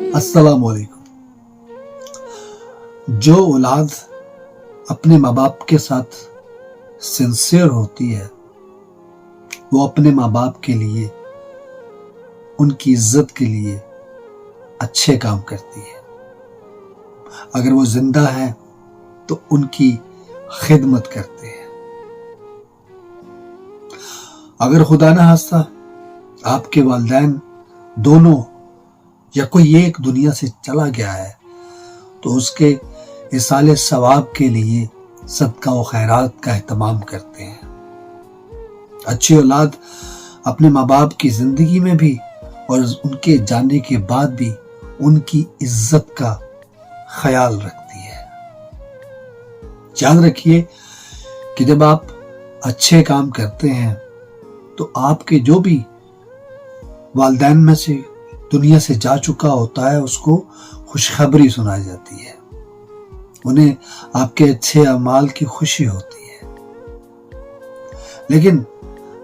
अस्सलाम वालेकुम। जो औलाद अपने माँ बाप के साथ सिंसियर होती है वो अपने माँ बाप के लिए, उनकी इज्जत के लिए अच्छे काम करती है। अगर वो जिंदा है तो उनकी खिदमत करते हैं। अगर खुदा न खास्ता आपके वालिदैन दोनों या कोई एक दुनिया से चला गया है तो उसके इसाले सवाब के लिए सदका व खैरात का एहतमाम करते हैं। अच्छी औलाद अपने माँ बाप की जिंदगी में भी और उनके जाने के बाद भी उनकी इज्जत का ख्याल रखती है। याद रखिए कि जब आप अच्छे काम करते हैं तो आपके जो भी वालिदैन में से दुनिया से जा चुका होता है उसको खुशखबरी सुनाई जाती है, उन्हें आपके अच्छे अमाल की खुशी होती है। लेकिन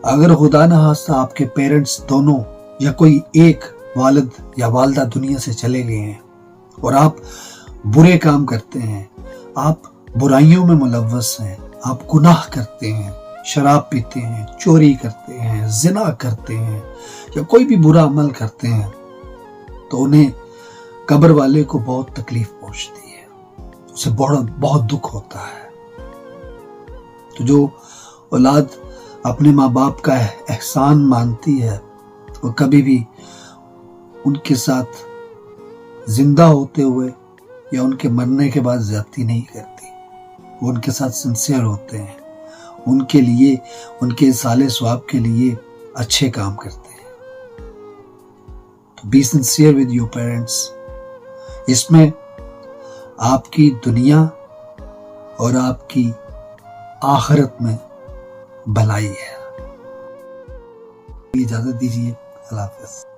अगर खुदा न खास्ता आपके पेरेंट्स दोनों या कोई एक वालिद या वालदा दुनिया से चले गए हैं और आप बुरे काम करते हैं, आप बुराइयों में मुलव्वस हैं, आप गुनाह करते हैं, शराब पीते हैं, चोरी करते हैं, जिना करते हैं या कोई भी बुरा अमल करते हैं तो उन्हें कब्र वाले को बहुत तकलीफ पहुंचती है, उसे बहुत दुख होता है। तो जो औलाद अपने माँ बाप का एहसान मानती है वो कभी भी उनके साथ जिंदा होते हुए या उनके मरने के बाद ज्यादती नहीं करती। वो उनके साथ सिंसियर होते हैं, उनके लिए, उनके साले स्वाब के लिए अच्छे काम करते हैं। तो be sincere with your parents. इसमें आपकी दुनिया और आपकी आखिरत में भलाई है। इजाजत दीजिए। अल्लाह हाफ़िज़।